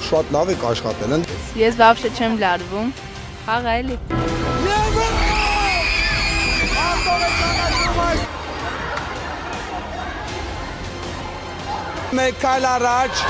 շատ լավ եք աշխատել են։ Ես вообще չեմ լարվում։ Խաղա էլի։ Մեկ այլ առաջ։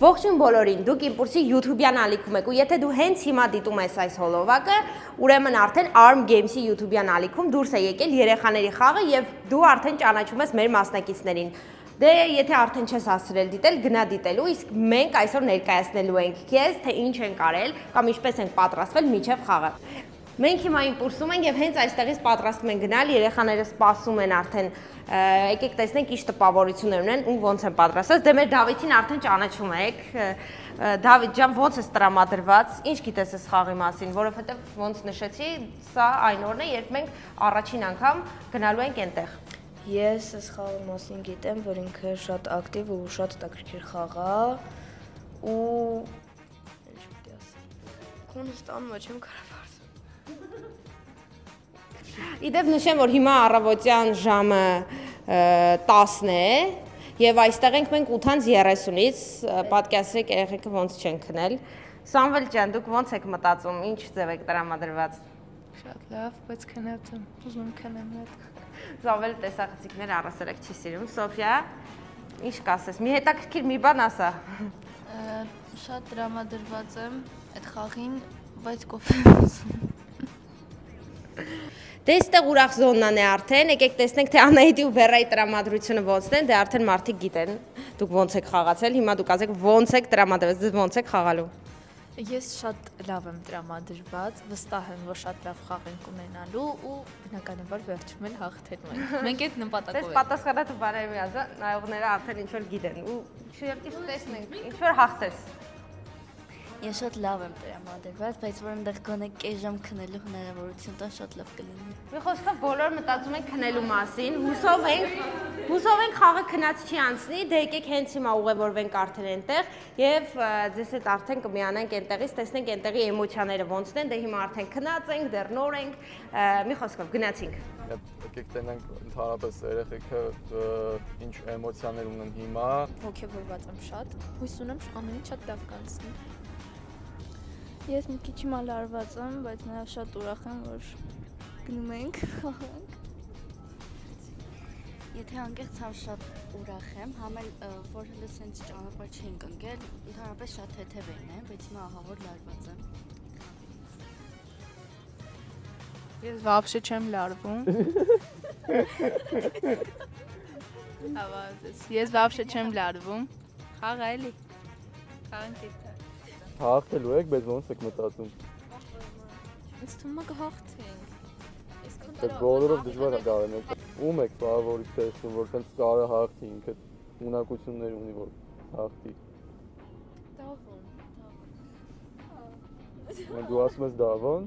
Ողջույն բոլորին, դուք Impulse-ի YouTube-յան ալիքում եք ու եթե դու հենց հիմա դիտում ես այս հոլովակը, ուրեմն արդեն Arm Games-ի YouTube-յան ալիքում դուրս է եկել երեխաների խաղը եւ դու արդեն ճանաչում ես մեր մասնակիցներին։ Դե եթե արդեն չես հասցրել դիտել, գնա դիտելու, իսկ մենք այսօր ներկայացնելու ենք քեզ, թե ինչ ենք արել կամ ինչպես ենք պատրաստվել մինչև խաղը։ Մենք հիմա Impulse-ում ենք եւ հենց այստեղից պատրաստում են գնալ, երեխաները սպասում են արդեն, եկեք տեսնենք ինչ տպավորություններ ունեն ու ոնց են պատրաստված։ Դե մեր Դավիթին արդեն ճանաչում եք։ Դավիթ ջան, ոնց է տրամադրված, ինչ գիտես այս խաղի մասին, որովհետեւ ոնց նշեցի, սա այն օրն է, երբ մենք առաջին անգամ գնալու ենք այնտեղ։ Ես այս խաղի մասին գիտեմ, որ ինքը շատ ակտիվ ու շատ հետաքրքիր խաղ է ու ինչ պիտի ասեմ։ Կոնստանտ չեմ կարող Իդեպ նշեմ, որ հիմա առավոտյան ժամը 10 է եւ այստեղ ենք մենք 8:30-ից, պատկերացրեք երեխեքը ոնց չեն քնել։ Սամվել ջան, դուք ոնց եք մտածում, ինչ ձև եք տրամադրված։ Շատ լավ, բայց քնած եմ, ուզում եմ քնեմ հետ։ Սամվել տեսախցիկներ առասարակ չի սիրում։ Սոֆիա, ինչ կասես։ Մի հետաքրքիր մի բան ասա։ Շատ տրամադրված եմ այդ խաղին, բայց կոֆե եմ ուզում։ Դե այստեղ ուրախ զոննան է արդեն, եկեք տեսնենք թե Անահիտի ու Վերայի տրամադրությունը ոնցն են, դե արդեն մարդիկ գիտեն, դուք ոնց եք խաղացել, հիմա դուք ասեք ոնց եք տրամադրված, դե ոնց եք խաղալու։ Ես շատ լավ եմ տրամադրված, վստահ եմ, որ շատ լավ խաղ ենք ունենալու ու բնականաբար վերջում էլ հաղթելու ենք։ Մենք այդ նպատակով ենք։ Պատասխանատու բարևի ասա, նայողները արդեն ինչ որ գիտեն ու շուտով տեսնենք, ինչ որ հաղթես։ Ես շատ լավ եմ տրամադրված, բայց որ այնտեղ գոնե կես ժամ քնելու հնարավորություն տա շատ լավ կլինի։ Մի խոսքով բոլորը մտածում են քնելու մասին, հուսով ենք խաղը քնած չի անցնի, դե եկեք հենց հիմա ուղևորվենք արդեն այնտեղ եւ ձեզ հետ արդեն կմիանանք այնտեղից, տեսնենք այնտեղի էմոցիաները ոնցն են, դե հիմա արդեն քնած ենք, դեռ նոր ենք, մի խոսքով գնացինք։ Եկեք տենանք ընդհանրապես երեխեքը ինչ էմոցիաներ ունեն հիմա։ Ոգևորված եմ շատ, հույս ունեմ ամեն ինչ շատ լավ կանցնի։ Ես մի քիչ հիմա լարված եմ, բայց նաև շատ ուրախ եմ, որ գնում ենք խաղանք։ Եթե անկեղծ համ շատ ուրախ եմ, համ էլ որ հենց sense ճանապարհ չենք ընկել, ընդհանրապես շատ թեթև էին, բայց հիմա ահա որ լարված եմ։ Ես вообще չեմ լարվում։ Ավազես, ես вообще չեմ լարվում։ Խաղա էլի։ Խաղանք էլի։ Հաղթելու եք, բայց ոնց եք մտածում։ Ինձ թվում է կհաղթենք։ Դե բոլորով դժվար է գարենեք։ Ում եք բավարարից տեսնում, որ տենց կարը հաղթի ինքը ունակություններ ունի, որ հաղթի։ Դավոն։ Դու ասում ես Դավոն։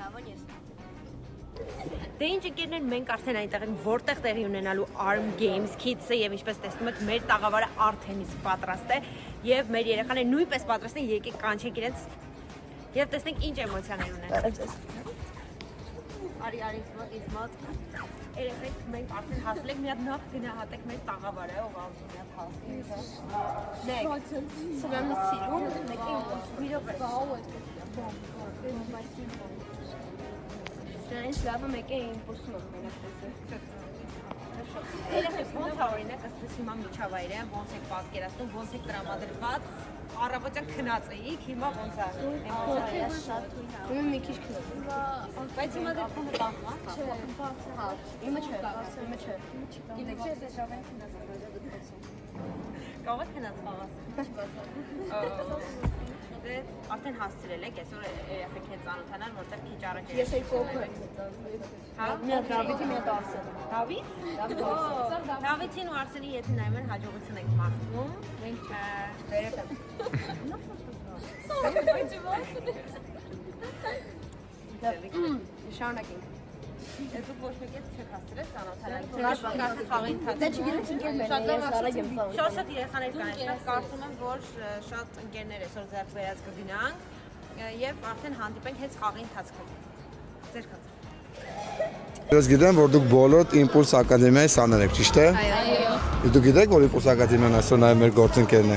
Դավոն ես։ Դե ինչ ընկերներ, մենք արդեն այնտեղ ենք, որտեղ տեղի ունենալու Arm Games Kids-ը եւ ինչպես տեսնում եք, մեր տաղավարը արդեն իսկ պատրաստ է եւ մեր երեխաները նույնպես պատրաստ են, եկեք կանչենք իրենց եւ տեսնենք ինչ էմոցիաներ ունեն։ Արի, ինձ մոտ։ Երեխեք, մենք արդեն հասել ենք, մի հատ նախ գնահատեք մեր տաղավարը, ով անում մի հատ հասնի։ Մեկ։ Սրանց սիրուն, մեկի մի րոպե։ Շնորհակալ լավը մեկը Impulse-ում եմ մենակ Երեխեք, ոնց է օրինակ, ասես հիմա միջավայրը, ոնց եք պատկերացնում, ոնց եք տրամադրված, առավոտյան քնած էիք, հիմա ոնց է էմոցիաները շատ թույն է։ Ուրեմն մի քիչ քնած։ Բայց հիմա դեռ քունը բախ, չէ։ Հա, իմը չէ։ Գիտեք, ես այս ժամին քնած եմ, կարող եք քնած խաղաս։ Դե արդեն հասցրել եք, այսօր երեխեք հետ ծանոթանալ, որտեղ քիչ առաջ է։ Ես այդ կողմը եմ։ Հա, Դավիթի մի հատ ասել։ Դավիթ։ Դավիթին ու Արսենի եթե նայում են հաջողություն եք մաղթում։ Մենք վերև։ Շարունակենք։ Ես դուք ոչ մեկ չեք հասցրել ծանոթանալ։ Շատ խաղի ընթացքում։ Դե չգիտեք ընկերներ ես արագ եմ ծանոթանում։ Շատ երեխաներ կան, այստեղ կարծում եմ, որ շատ ընկերներ այսօր ձեռք բերած կգնանք եւ արդեն հանդիպենք հենց խաղի ընթացքում։ Ձեր քանտ։ Ես գիտեմ, որ դուք բոլորդ Impulse Ակադեմիայի սաներ եք, ճիշտ է։ Այո։ Դու գիտեք, որ Պուսակատինան այսօր նաև մեր գործընկերն է։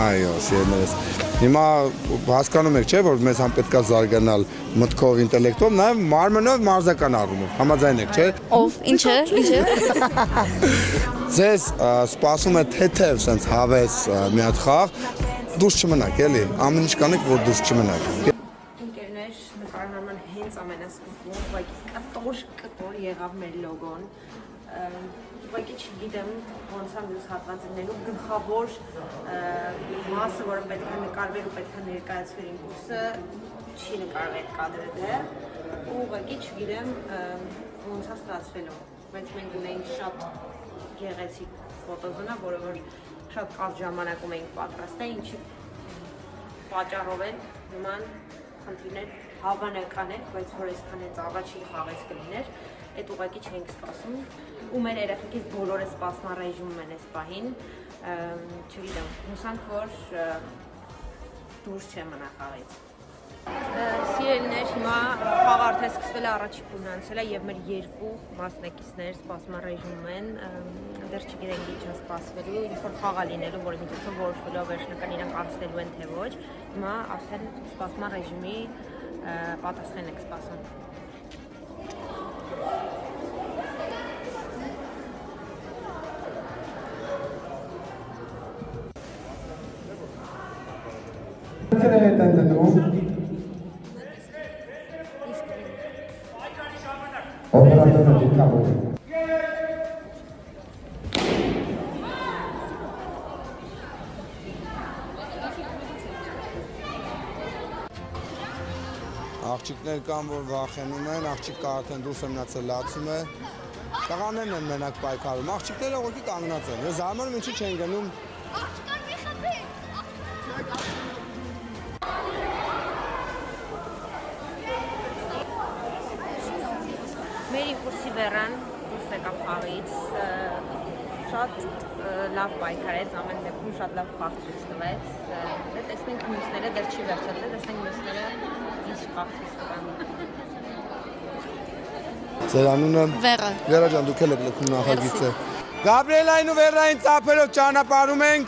Այո, սիրելիներս։ Հիմա հասկանում եք, չէ՞, որ մեզ համ պետքա զարգանալ մտքով, ինտելեկտով, նաև մարմնով, մարզական առումով։ Համաձայն եք, չէ՞։ Ով, ինչը։ Ձեզ սպասում է թեթև sense հավես մի հատ խաղ, դուրս չմնաք, էլի։ Ամեն ինչ կանեք, որ դուրս չմնաք։ Ընկերներ, նկարահանման հենց ամենասկզբում, բայց կտոր եղավ մեր լոգոն։ Ուղղակի չգիտեմ ոնց է մյուս հատվածներու գլխավոր մասը, որը պետք է նկարվել ու պետք է ներկայացվեր իմպուլսը, չի նկարվել կադրը դեռ, ու ուղղակի չգիտեմ ոնց է ստացվելու, բայց մենք ունենք շատ գեղեցիկ ֆոտոզոնա, որը որ շատ կարճ ժամանակում ենք պատրաստել, ինչի պատճառով էլ նման խնդիրներ հավանական է, բայց որ այսքան է ծավալի խաղեց կլիներ, այդ ուղղակի չենք սպասում, ու մեր երեխեքից բոլորը սպասման ռեժիմում են այս պահին, չգիտեմ, հուսանք, որ դուրս չեմ մնա խաղից։ Սիրելիներ, հիմա խաղը արդեն սկսվել է, առաջի փուլն անցել է եւ մեր երկու մասնակիցներ սպասման ռեժիմում են, դեռ չգիտենք ինչ է սպասվելու, ինչ որ խաղ է լինելու, որի միջոցով որոշվելու է վերջնական իրանք անցնելու են թե ոչ։ Հիմա արդեն սպասման ռեժիմի պատասխան եք սպասում։ Աղջիկներ կան, որ վախենում են, աղջիկը արդեն դուրս է մնացել լացում է։ Տղաներն են մենակ պայքարում, աղջիկները ուղղակի կանգնած են։ Ես զարմանում ինչի չեն գնում։ Մեր իմպուլսի վերան դուրս եկավ խաղից, շատ լավ պայքարեց, ամեն դեպքում շատ լավ խաղ ցույց տվեց։ Դե տեսնենք մյուսները դեռ չի վերջացել, տեսնենք մյուսները ինչ խաղ ցույց տվան։ Ձեր անունը։ Վերա։ Վերա ջան, դուք էլ եք լքում նախագիծը։ Գաբրիելային ու Վերային ծափերով ճանապարհում ենք։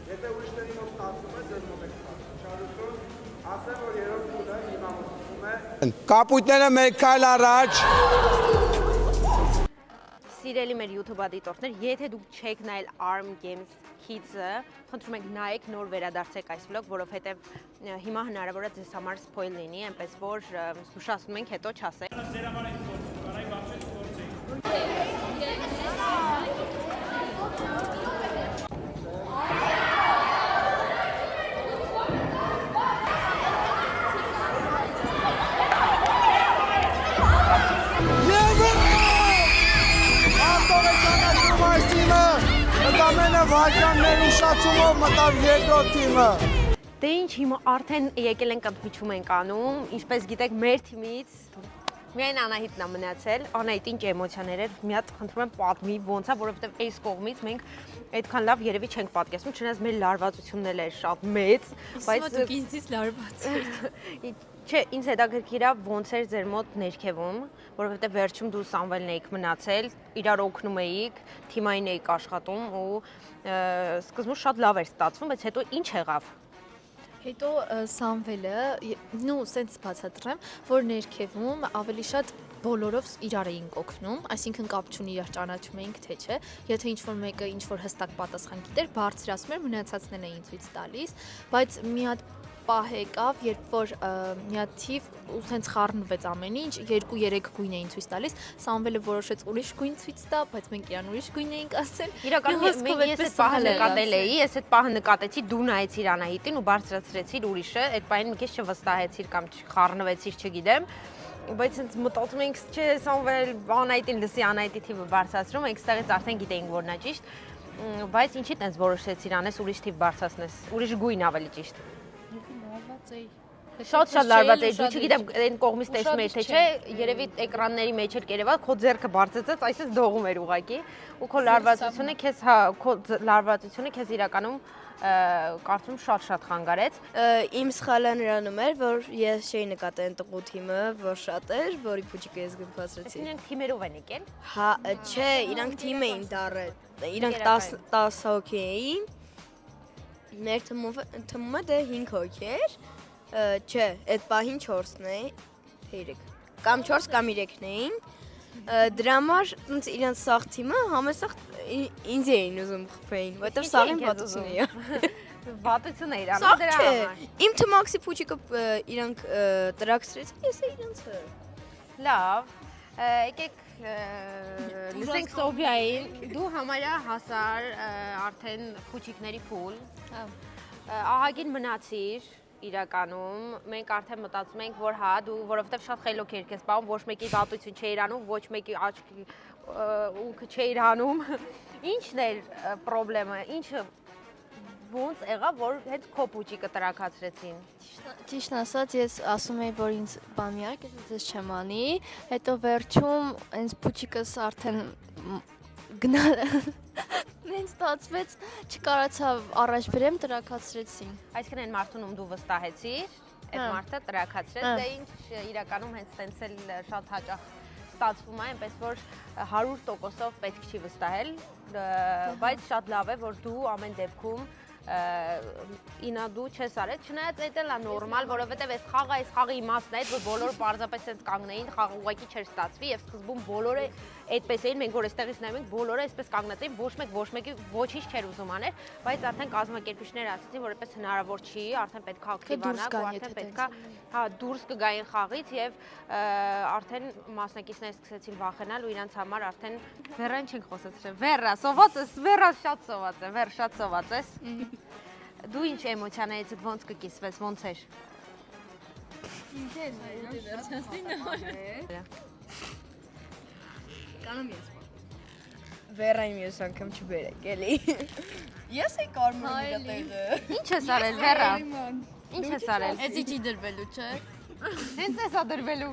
Եթե ուրիշների մոտ ստացվում է, ձեր մոտ եք ստացվում։ Շարունակում, ասեմ, որ երրորդ փուլը հիմա մտնում է։ Կապույտները մեկ քայլ առաջ։ Սիրելի մեր YouTube դիտորդներ, եթե դուք չեք նայել Arm Games Kids-ը, խնդրում ենք նայեք, նոր վերադարձեք այս vlog, որովհետև հիմա հնարավոր է ձեզ համար սփոյլ լինի, այնպես որ զգուշացնում ենք հետո չասեք։ Վարժաններ ուշացումով մտավ երկրորդ թիմը։ Դե ինչ, հիմա արդեն եկել ենք ընդմիջում ենք անում, ինչպես գիտեք մեր թիմից միայն Անահիտն է մնացել, Անահիտ ինչ էմոցիաներ էր, մի հատ խնդրում եմ պատմի ոնց է, որովհետև այս կողմից մենք այդքան լավ երևի չենք պատկերացնում, չնայած մեր լարվածությունն էլ էր շատ մեծ, բայց դուք ինձից լարված եք։ Չէ, ինձ հետաքրքիր է ոնց էր ձեր մոտ ներքևում, որովհետև վերջում դու Սամվելն էիք մնացել, իրար օգնում էիք, թիմային էիք աշխատում ու սկզբում շատ լավ էր ստացվում, բայց հետո ինչ եղավ։ Հետո Սամվելը, նու սենց բացատրեմ, որ ներքևում ավելի շատ բոլորով իրար էինք օգնում, այսինքն կապ չունի իրար ճանաչում էինք, թե չէ, եթե ինչ-որ մեկը ինչ-որ հստակ պատասխան գիտեր, բարձրացում էր, մնացածներն էին ցույց տալիս, բայց մի հատ պահ եկավ, երբ որ մի հատ թիվ ու սենց խառնվեց ամեն ինչ, 2-3 գույն էին ցույց տալիս, Սամվելը որոշեց ուրիշ գույն ցույց տա, բայց մենք իրան ուրիշ գույն էինք ասել։ Իրականում ես այդ պահը նկատել էի, ես այդ պահը նկատեցի, դու նայեցիր Անահիտին ու բարձրացրեցիր ուրիշը, այդ պահին մի քիչ չվստահեցիր կամ խառնվեցիր, չգիտեմ, բայց ինձ մտածում ենք, չէ, Սամվել Անայտին լսի Անայտի թիվը բարձրացնում, ենք ստեղից արդեն գիտեինք, որ նա ճիշտ, բայց ինչի տենց որոշեցիր անես ուրիշ թիվ բարձրացնես, ուրիշ գույն ավելի ճիշտ։ Լարված էի։ Շատ լարված էի, դու չգիտեմ, այն կողմից տեսնում էի, թե չէ, երևի էկրանների մեջ էր կերևա, քո ձեռքը բարձրացած, այսպես դողում էր ուղակի, ու քո լարվածությունը քեզ, հա, քո լարվածությունը քեզ իրականում կարծում շատ խանգարեց։ Իմ սխալը նրանում էր, որ ես չէի նկատել տղու թիմը, որ շատ էր, որի փուչիկը ես գնացրեցի։ Իրենք թիմերով են եկել։ Հա, չէ, իրանք թիմ էին դառել։ Իրանք 10 հոգի էին։ Մեր թմումը դե 5 հոգի էր։ Չէ, այդ պահին 4-ն է, թե 3։ Կամ 4 կամ 3-ն էին։ Դրա համար ոնց իրանց սաղ թիմը համեսաղ ինձ էին ուզում խփեին, որտեղ սաղին վատություն է։ Վատություն է իրան, Սաղ դրա չէ։ համար։ Իմ թմաքսի փուչիկը իրանք տրաքսրեցին, ես իրանցը։ Լավ, եկեք լսենք Սոֆիային, դու համարյա հասար արդեն փուչիկների փուլ, ահագին մնացիր իրականում, մենք արդեն մտածում ենք, որ հա, դու որովհետև շատ խելոք էր քեզ պահում, ոչ մեկի վատություն չէիր անում, ոչ մեկի աչքի ունքը չէիր անում, ինչն էր պրոբլեմը, ինչը ոնց եղավ, որ հետ քո փուչիկը տրաքացրեցին։ Ճիշտն ասած, ես ասում էի, որ ինձ բան մի արք, ես չեմ անի, հետո վերջում ինձ փուչիկս արդեն գնալ ինձ ստացվեց, չկարացա առաջ բերեմ, տրաքացրեցին։ Այսինքն այն մարդուն ում դու վստահեցիր, այդ մարդը տրաքացրեց, դե ինչ իրականում հենց տենց էլ շատ հաճախ ստացվում է, այնպես որ 100%-ով պետք չի վստահել, բայց շատ լավ է, որ դու ամեն դեպքում ինադու չես արել, չնայած այդ էլ է նորմալ, որովհետև այս խաղի իմաստն է, որ բոլորը պարզապես այնց կանգնեին, խաղը ուղղակի չէր ստացվի եւ սկզբում բոլորը այդպես էին, մենք որ այստեղից նայում ենք, բոլորը այսպես կանգնած էին, ոչ մեկի ոչինչ չէր ուզում անել, բայց արդեն կազմակերպիչները ասացին, որ այդպես հնարավոր չի, արդեն պետք է ակտիվանալ, ու արդեն պետք է հա դուրս կգային խաղից եւ արդեն մասնակիցները սկսեցին վախենալ ու իրանց համար արդեն վերան չենք խոսացրել, վերա սոված ես, վերա շատ սոված է, վեր շատ սոված ես։ Դու ինչ էմոցիաներից ոնց կկիսվես, ոնց էր։ Կանեմ ես։ Վերային ես անգամ չբերեք, էլի։ Ես էի կարմրում իրա տեղը։ Ինչ ես արել, վերա։ Ինչ ես արել։ Էսի չի դրվելու, չէ։ Հենց էսա դրվելու։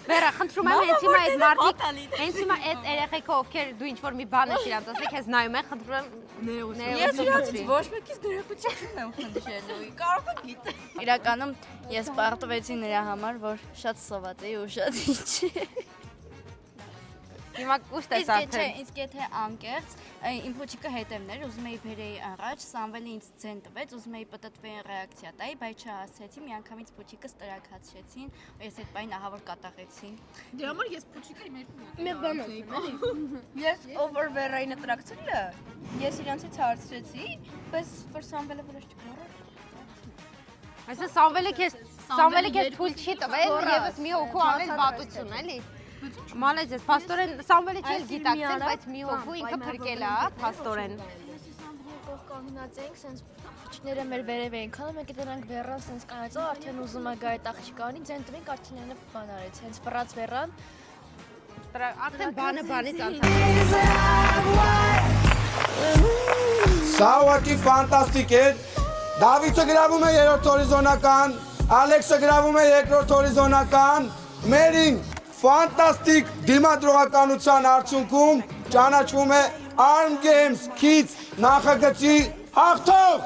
Վերա, խնդրում եմ, հենց հիմա այդ մարդիկ, հենց հիմա այդ երեխեքը ովքեր դու ինչ-որ մի բան ես իրանց ասեք, քեզ նայում են, խնդրում եմ Ես իրանցից ոչ մեկից ներողություն չունեմ խնդրելու, կարող եք գիտե։ Իրականում ես պարտվեցի նրա համար, որ շատ սոված էի ու շատ ինչ։ Հիմա ուշտ ես արդեն։ Իսկ եթե անկեղծ, իմ փոչիկը հետևներ, ուզում էի բերեի առաջ, Սամվելը ինձ ձեն տվեց, ուզում էի պտտվեին ռեակցիա տայի, բայց չհասցրեցի, միանգամից փոչիկս տրաքացրեցին, ու ես այդ պայն ահա որ կատաղեցի։ Դրա համար ես փուչիկը իմ Մի բան ասեմ, ես over վերայինը տրաքցրել է, ես իրանցից հարցրեցի, բայց որ Սամվելը որոշ չկարար։ Այսինքն Սամվելը քեզ թույլ չի տվել եւս մի հոգու անել վատություն, էլի։ Մալեզես, փաստորեն Սամվելը չէր գիտակցել, բայց մի հոգու ինքը փրկել է, փաստորեն։ Կանգնած ենք, սենց փոչիկները մեր վերև էին քանում, մենք դրանք վերան սենց կանացա, արդեն ուզում է գա այդ աղջիկանի, ձեն տվենք արդեն այնը բան արեց, հենց վռած վերան։ Արդեն բանը բանից անցավ։ Սա ուղղակի ֆանտաստիկ է։ Դավիթը գրավում է երրորդ հորիզոնական, Ալեքսը գրավում է երկրորդ հորիզոնական, Մերին ֆանտաստիկ դիմադրողականության արդյունքում ճանաչվում է Arm Games Kids նախագծի հաղթող։